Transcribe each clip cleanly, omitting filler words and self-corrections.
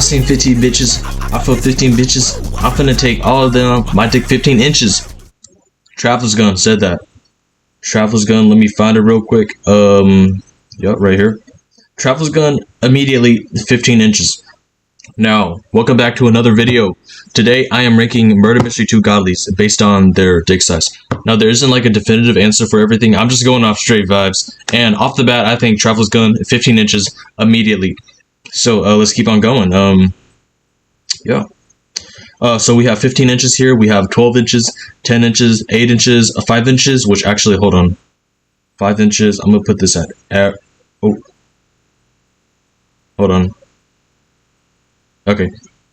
seen 15 bitches. I feel 15 bitches. I'm finna take all of them. My dick 15 inches. Traveler's gun said that. Traveler's gun, let me find it real quick. Yep, right here. Traveler's gun, immediately 15 inches. Now, welcome back to another video. Today, I am ranking Murder Mystery 2 godlies based on their dick size. Now, there isn't like a definitive answer for everything. I'm just going off straight vibes. And off the bat, I think Traveler's gun, 15 inches, immediately. So, let's keep on going. Yeah. So we have 15 inches here. We have 12 inches, 10 inches, 8 inches, 5 inches, which actually, hold on. 5 inches. I'm going to put this at oh. Hold on. Okay.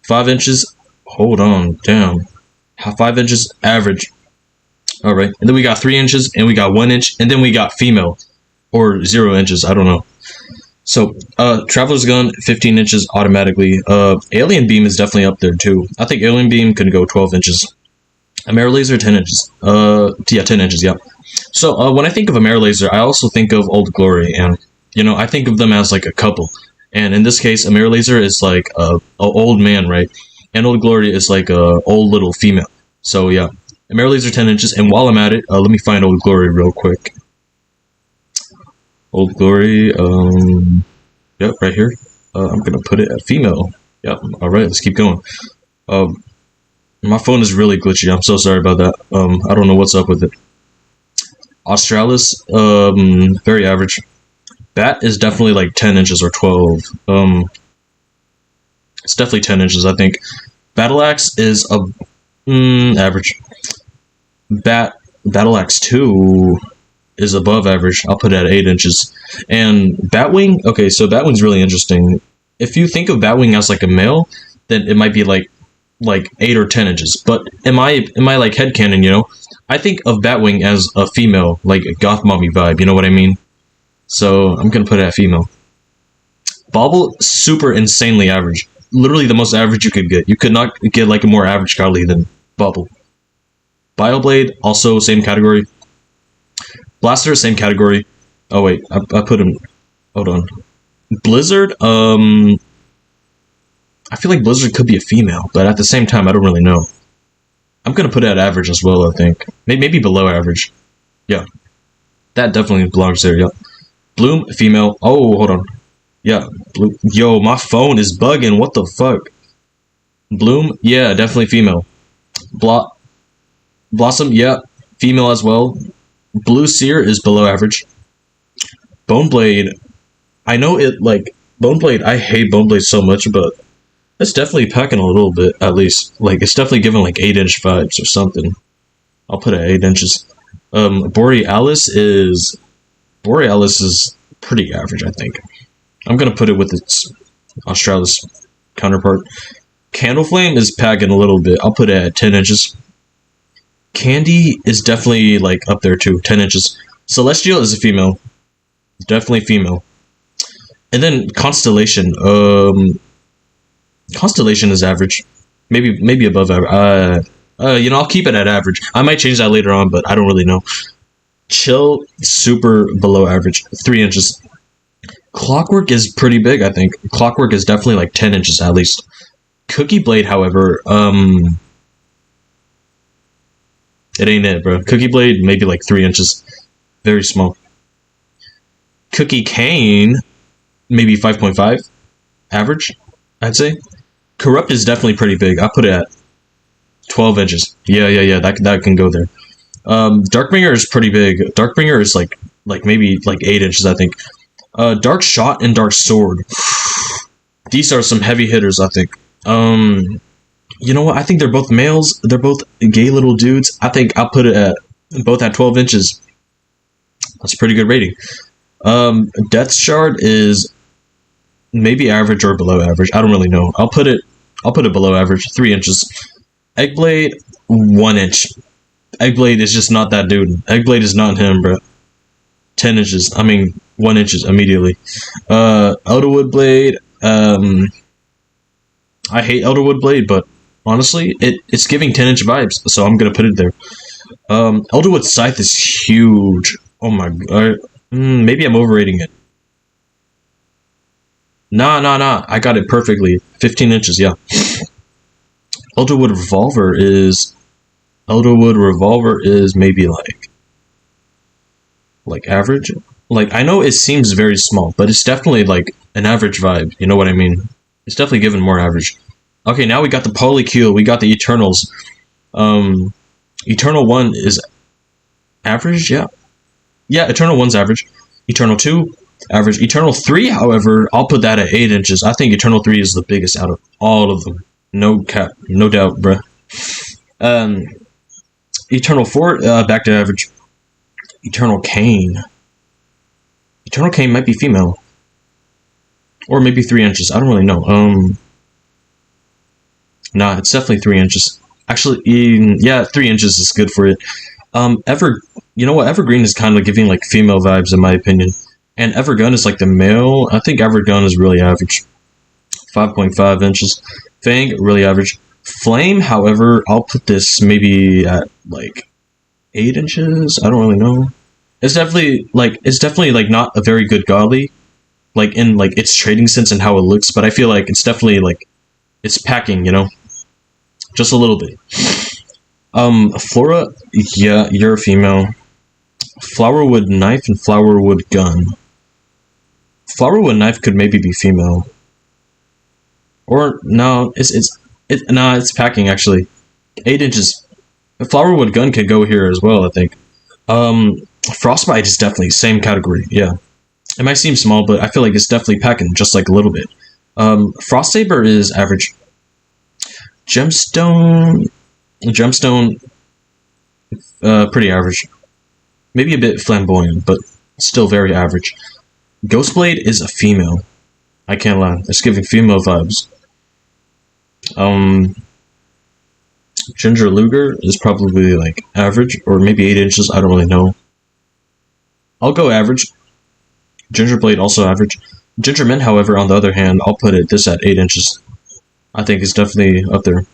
5 inches. Hold on. Damn. 5 inches average. Alright. And then we got 3 inches, and we got 1 inch, and then we got female. Or 0 inches. I don't know. So, Traveler's gun, 15 inches automatically. Alien beam is definitely up there too. I think alien beam could go 12 inches. Amara laser, 10 inches. Yeah, 10 inches, yeah. So, when I think of Amara laser, I also think of Old Glory, and, you know, I think of them as like a couple. And in this case, Amara laser is like a old man, right? And Old Glory is like a old little female. So, yeah. Amara laser, 10 inches. And while I'm at it, let me find Old Glory real quick. Old Glory, yep, right here. I'm gonna put it at female. Yep, alright, let's keep going. My phone is really glitchy, I'm so sorry about that. I don't know what's up with it. Australis, very average. Bat is definitely like 10 inches or 12. It's definitely 10 inches, I think. Battle Axe is average. Battle Axe 2 is above average. I'll put it at 8 inches. And Batwing, okay, so Batwing's really interesting. If you think of Batwing as like a male, then it might be like 8 or 10 inches. But in my like headcanon, you know, I think of Batwing as a female, like a goth mommy vibe, you know what I mean? So I'm gonna put it at female. Bobble, super insanely average. Literally the most average you could get. You could not get like a more average godly than Bobble. Bioblade, also same category. Blaster, same category. Oh wait, I put him. Hold on. Blizzard. I feel like Blizzard could be a female, but at the same time, I don't really know. I'm gonna put it at average as well. I think maybe below average. Yeah, that definitely belongs there. Yeah. Bloom, female. Oh, hold on. Yeah. Bloom. Yo, my phone is bugging. What the fuck? Bloom. Yeah, definitely female. Blossom. Yeah, female as well. Blue Seer is below average. Boneblade, I know it, like, Boneblade, I hate Boneblade so much, but it's definitely packing a little bit, at least. Like, it's definitely giving, like, 8-inch vibes or something. I'll put it at 8 inches. Borealis is pretty average, I think. I'm gonna put it with its Australis counterpart. Candleflame is packing a little bit. I'll put it at 10 inches. Candy is definitely, like, up there, too. 10 inches. Celestial is a female. Definitely female. And then Constellation. Constellation is average. Maybe above average. You know, I'll keep it at average. I might change that later on, but I don't really know. Chill, super below average. 3 inches. Clockwork is pretty big, I think. Clockwork is definitely, like, 10 inches, at least. Cookie Blade, however, it ain't it, bro. Cookie Blade, maybe like 3 inches. Very small. Cookie Cane, maybe 5.5. Average, I'd say. Corrupt is definitely pretty big. I'll put it at 12 inches. Yeah. That can go there. Darkbringer is pretty big. Darkbringer is like maybe like 8 inches, I think. Dark Shot and Dark Sword. These are some heavy hitters, I think. You know what? I think they're both males. They're both gay little dudes. I think I'll put it at both at 12 inches. That's a pretty good rating. Death Shard is maybe average or below average. I don't really know. I'll put it below average, 3 inches. Eggblade, 1 inch. Eggblade is just not that dude. Eggblade is not him, bro. 10 inches. I mean, 1 inch immediately. Elderwood Blade. I hate Elderwood Blade, but honestly, it's giving 10-inch vibes, so I'm gonna put it there. Elderwood Scythe is huge. Oh my god. Maybe I'm overrating it. Nah. I got it perfectly. 15 inches, yeah. Elderwood Revolver is maybe like average. Like I know it seems very small, but it's definitely like an average vibe. You know what I mean? It's definitely given more average. Okay, now we got the Polycule. We got the Eternals. Eternal 1 is average, yeah. Yeah, Eternal 1's average. Eternal 2, average. Eternal 3, however, I'll put that at 8 inches. I think Eternal 3 is the biggest out of all of them. No cap. No doubt, bruh. Um, Eternal 4, back to average. Eternal Kane. Eternal Kane might be female. Or maybe 3 inches. I don't really know. Nah, it's definitely 3 inches. Actually, yeah, 3 inches is good for it. You know what? Evergreen is kind of giving like female vibes in my opinion, and Evergun is like the male. I think Evergun is really average, 5.5 inches. Fang really average. Flame, however, I'll put this maybe at like 8 inches. I don't really know. It's definitely like not a very good godly, like in like its trading sense and how it looks. But I feel like it's definitely like it's packing, you know, just a little bit. Flora, yeah, you're a female. Flowerwood knife and flowerwood gun. Flowerwood knife could maybe be female. Or no, it's packing actually. 8 inches. A flowerwood gun could go here as well, I think. Frostbite is definitely same category, yeah. It might seem small, but I feel like it's definitely packing just like a little bit. Frost Saber is average. Gemstone, pretty average. Maybe a bit flamboyant, but still very average. Ghostblade is a female. I can't lie. It's giving female vibes. Ginger Luger is probably like average, or maybe 8 inches. I don't really know. I'll go average. Gingerblade also average. Gingerman, however, on the other hand, I'll put this at 8 inches. I think it's definitely up there.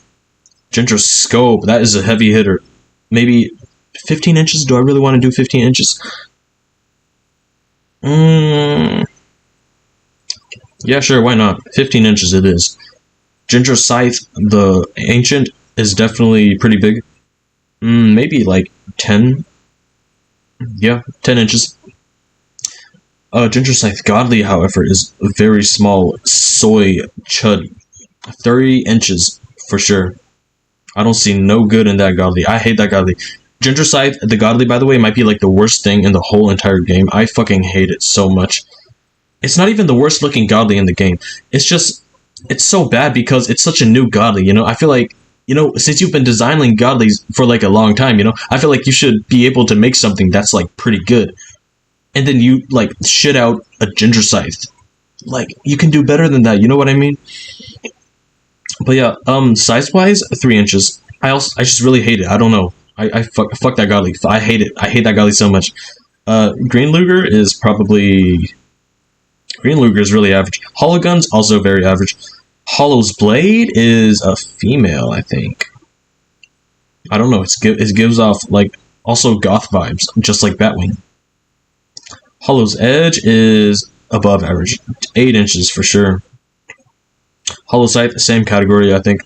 Ginger Scope, that is a heavy hitter. Maybe 15 inches? Do I really want to do 15 inches? Yeah, sure, why not? 15 inches it is. Ginger Scythe, the Ancient, is definitely pretty big. Maybe like 10. Yeah, 10 inches. Ginger Scythe Godly, however, is a very small soy chud. 30 inches for sure. I don't see no good in that Godly. I hate that Godly. Ginger Scythe, the Godly, by the way, might be like the worst thing in the whole entire game. I fucking hate it so much. It's not even the worst looking Godly in the game. It's just, it's so bad because it's such a new Godly, you know? I feel like, you know, since you've been designing Godlies for like a long time, you know, I feel like you should be able to make something that's like pretty good. And then you like shit out a Ginger Scythe. Like, you can do better than that, you know what I mean? But yeah, size-wise, 3 inches. I just really hate it. I don't know. I fuck that Godly. I hate it. I hate that Godly so much. Green Luger is really average. Hollow Gun's also very average. Hollow's Blade is a female, I think. I don't know. It gives off like also goth vibes, just like Batwing. Hollow's Edge is above average, 8 inches for sure. Hollow Scythe, same category, I think.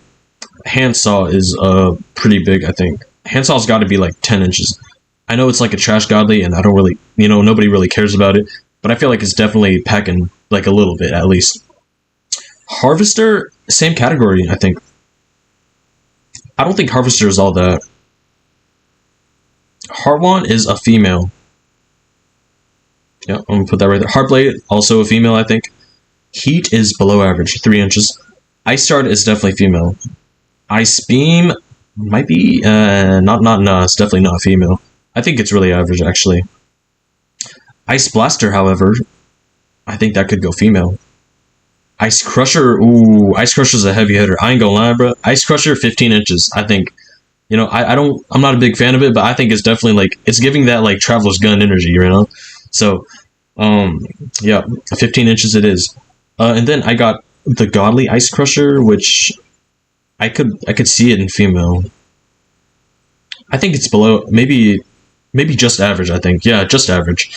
Handsaw is pretty big, I think. Handsaw's got to be like 10 inches. I know it's like a trash godly, and I don't really, you know, nobody really cares about it, but I feel like it's definitely packing like a little bit at least. Harvester, same category, I think. I don't think Harvester is all that. Harwan is a female. Yeah, I'm gonna put that right there. Heartblade, also a female, I think. Heat is below average, 3 inches. Ice Shard is definitely female. Ice Beam might be, no, it's definitely not female. I think it's really average, actually. Ice Blaster, however, I think that could go female. Ice Crusher, ooh, Ice Crusher's a heavy hitter. I ain't gonna lie, bro. Ice Crusher, 15 inches, I think. You know, I'm not a big fan of it, but I think it's definitely, like, it's giving that, like, Traveler's Gun energy, you know? So, yeah, 15 inches it is. And then I got the Godly Ice Crusher, which I could see it in female. I think it's below, maybe just average, I think. Yeah, just average.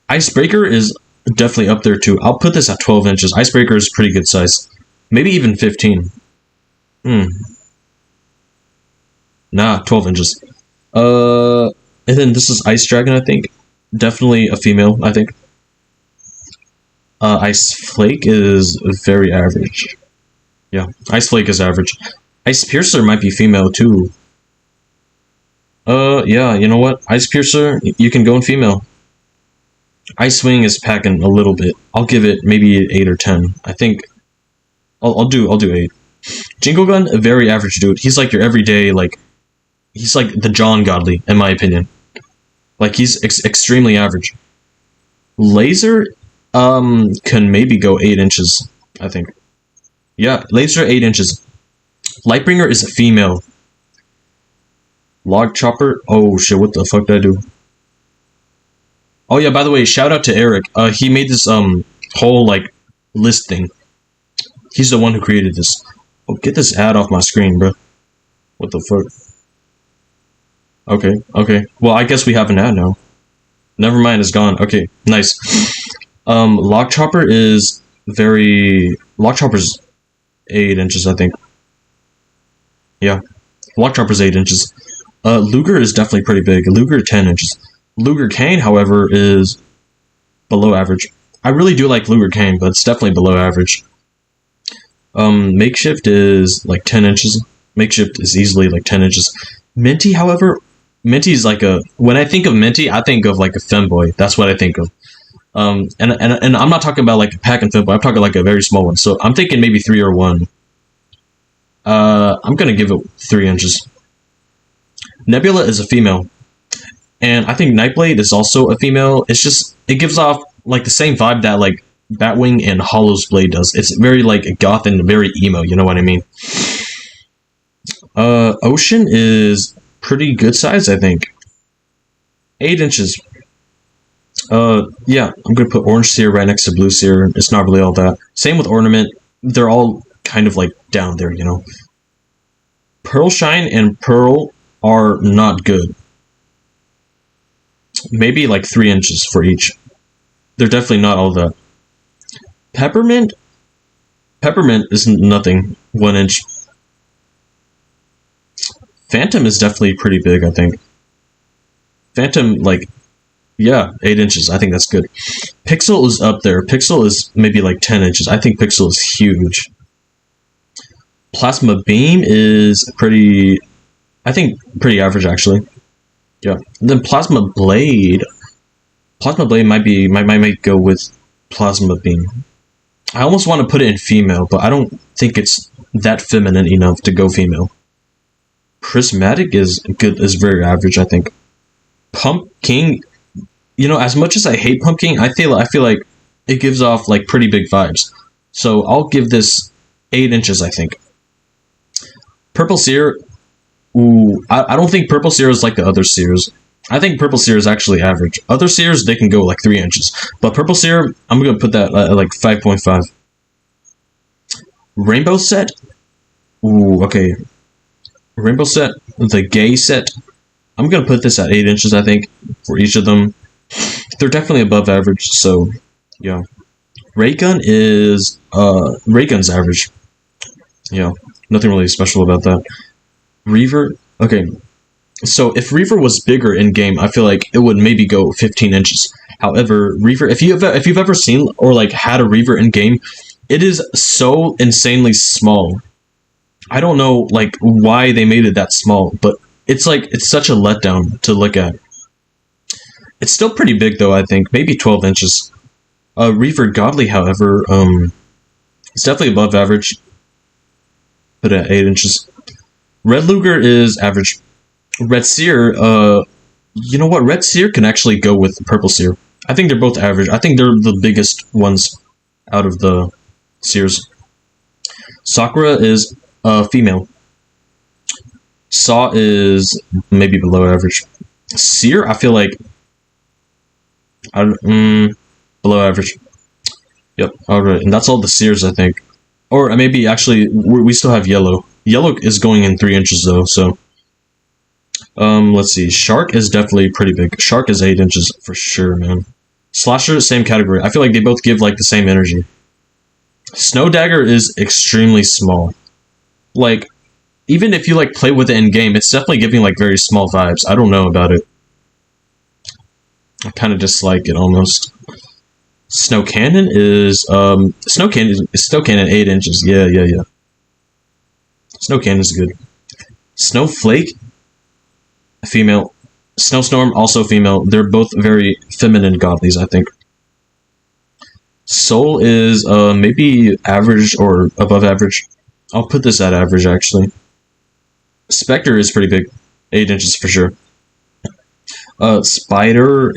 Icebreaker is definitely up there too. I'll put this at 12 inches. Icebreaker is pretty good size. Maybe even 15. Hmm. Nah, 12 inches. And then this is Ice Dragon, I think. Definitely a female, I think. Ice Flake is very average. Yeah, Ice Flake is average. Ice Piercer might be female too. Yeah, you know what? Ice Piercer, you can go in female. Ice Wing is packing a little bit. I'll give it maybe 8 or 10. I think I'll do 8. Jingle Gun, a very average dude. He's like your everyday, like, he's like the John Godly, in my opinion. Like, he's extremely average. Laser, can maybe go 8 inches, I think. Yeah, Laser 8 inches. Lightbringer is a female. Log Chopper, oh shit, what the fuck did I do? Oh yeah, by the way, shout out to Eric. He made this, whole, like, list thing. He's the one who created this. Oh, get this ad off my screen, bro. What the fuck? Okay. Well, I guess we have an ad now. Never mind, it's gone. Okay, nice. Lock Chopper is very... Lock Chopper's 8 inches, I think. Yeah. Lock Chopper's 8 inches. Luger is definitely pretty big. Luger, 10 inches. Luger Cane, however, is below average. I really do like Luger Cane, but it's definitely below average. Makeshift is like 10 inches. Makeshift is easily like 10 inches. Minty, however, Minty is like a... When I think of Minty, I think of like a femboy. That's what I think of. And I'm not talking about like a pack and femboy. I'm talking like a very small one. So I'm thinking maybe 3 or 1. I'm gonna give it 3 inches. Nebula is a female. And I think Nightblade is also a female. It's just... It gives off like the same vibe that like Batwing and Hollow's Blade does. It's very like goth and very emo, you know what I mean? Ocean is pretty good size, I think. 8 inches. Yeah, I'm gonna put Orange Seer right next to Blue Seer. It's not really all that. Same with Ornament. They're all kind of like down there, you know? Pearl Shine and Pearl are not good. Maybe like 3 inches for each. They're definitely not all that. Peppermint is nothing. 1 inch. Phantom is definitely pretty big, I think. Phantom, like, yeah, 8 inches. I think that's good. Pixel is up there. Pixel is maybe like 10 inches. I think Pixel is huge. Plasma Beam is pretty... I think pretty average, actually. Yeah. And then Plasma Blade... Plasma Blade might go with Plasma Beam. I almost want to put it in female, but I don't think it's that feminine enough to go female. Prismatic is good, is very average, I think. Pump King, you know, as much as I hate Pump King, I feel like it gives off like pretty big vibes. So I'll give this 8 inches, I think. Purple Seer, ooh, I don't think Purple Seer is like the other Seers. I think Purple Seer is actually average. Other Seers, they can go like 3 inches. But Purple Seer, I'm going to put that at like 5.5. Rainbow Set? Ooh, okay. Rainbow Set, the gay set. I'm going to put this at 8 inches, I think, for each of them. They're definitely above average, so, yeah. Raygun is, Raygun's average. Yeah, nothing really special about that. Reaver, okay. So if Reaver was bigger in game, I feel like it would maybe go 15 inches. However, Reaver, if you've ever seen or like had a Reaver in game, it is so insanely small. I don't know like why they made it that small, but it's like it's such a letdown to look at. It's still pretty big though, I think, maybe 12 inches. Reaver Godly, however, it's definitely above average. Put it at 8 inches. Red Luger is average. Red Seer, you know what? Red Seer can actually go with Purple Seer. I think they're both average. I think they're the biggest ones out of the Seers. Sakura is female. Saw is maybe below average. Seer, I feel like below average. Yep, alright. And that's all the Seers, I think. Or maybe, actually, we still have Yellow. Yellow is going in 3 inches, though, so... let's see. Shark is definitely pretty big. Shark is 8 inches for sure, man. Slasher, same category. I feel like they both give like the same energy. Snow Dagger is extremely small. Like, even if you like play with it in game, it's definitely giving like very small vibes. I don't know about it. I kind of dislike it almost. Snow Cannon is Snow Cannon 8 inches. Yeah. Snow Cannon is good. Snowflake, female. Snowstorm, also female. They're both very feminine godlies, I think. Soul is maybe average or above average. I'll put this at average, actually. Spectre is pretty big. 8 inches for sure. Spider's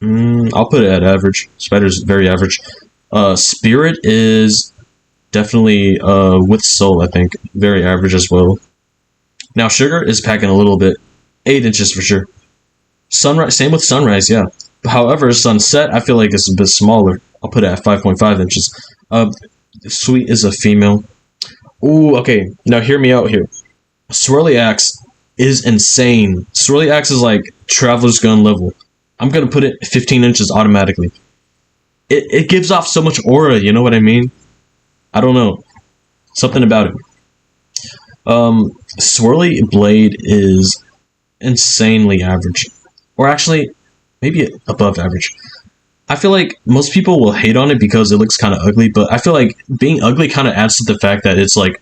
I'll put it at average. Spider's very average. Spirit is definitely with soul, I think. Very average as well. Now Sugar is packing a little bit. 8 inches for sure. Sunrise, same with Sunrise, yeah. However, Sunset, I feel like it's a bit smaller. I'll put it at 5.5 inches. Sweet is a female. Ooh, okay. Now hear me out here. Swirly Axe is insane. Swirly Axe is like Traveler's Gun level. I'm gonna put it 15 inches automatically. It gives off so much aura, you know what I mean? I don't know. Something about it. Swirly Blade is insanely average. Or actually, maybe above average. I feel like most people will hate on it because it looks kind of ugly, but I feel like being ugly kind of adds to the fact that it's like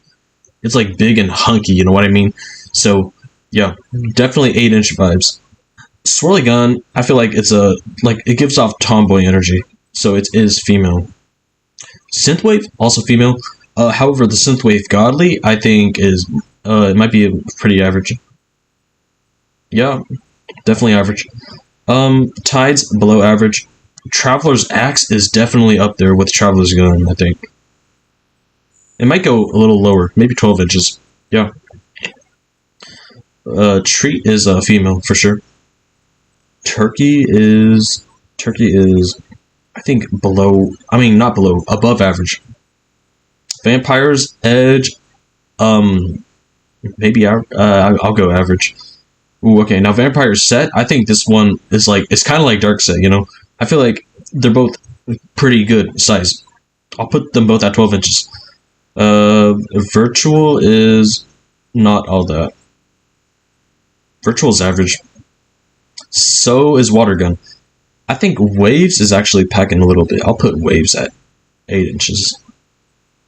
big and hunky, you know what I mean? So, yeah, definitely 8-inch vibes. Swirly Gun, I feel like it gives off tomboy energy, so it is female. Synthwave, also female. However, the Synthwave Godly, I think is it might be pretty average. Yeah, definitely average. Tides below average. Traveler's Axe is definitely up there with Traveler's Gun, I think. It might go a little lower, maybe 12 inches. Yeah. Treat is a female for sure. Turkey is I think below. I mean not below, above average. Vampire's Edge, maybe I'll go average. Ooh, okay. Now Vampire's Set, I think this one is like it's kind of like Dark Set, you know. I feel like they're both pretty good size. I'll put them both at 12 inches. Virtual is not all that. Virtual is average. So is Water Gun. I think Waves is actually packing a little bit. I'll put Waves at 8 inches.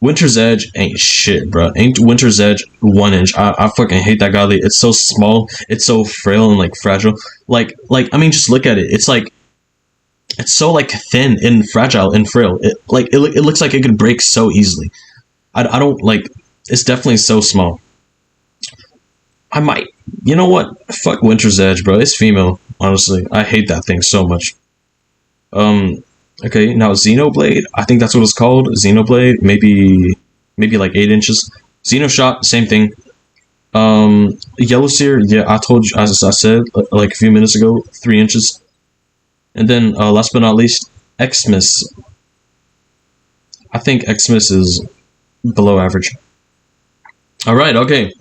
Winter's Edge ain't shit, bro. Ain't Winter's Edge 1 inch. I fucking hate that godly. It's so small. It's so frail and like fragile. Like I mean, just look at it. It's like it's so like thin and fragile and frail. It looks like it could break so easily. I don't like. It's definitely so small. I might. You know what? Fuck Winter's Edge, bro. It's female. Honestly, I hate that thing so much. Okay, now Xenoblade. I think that's what it's called. Xenoblade. Maybe like 8 inches. Xenoshot. Same thing. Yellow Seer. Yeah, I told you. As I said like a few minutes ago, 3 inches. And then last but not least, Xmas. I think Xmas is below average. All right. Okay.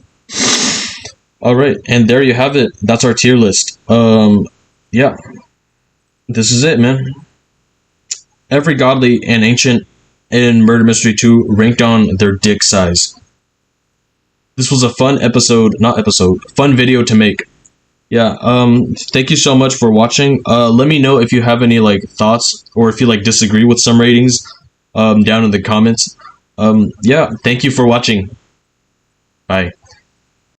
All right, and there you have it. That's our tier list. Yeah, this is it, man. Every godly and ancient in Murder Mystery 2 ranked on their dick size. This was a fun fun video to make. Yeah, thank you so much for watching. Let me know if you have any like thoughts or if you like disagree with some ratings down in the comments. Yeah, thank you for watching. Bye.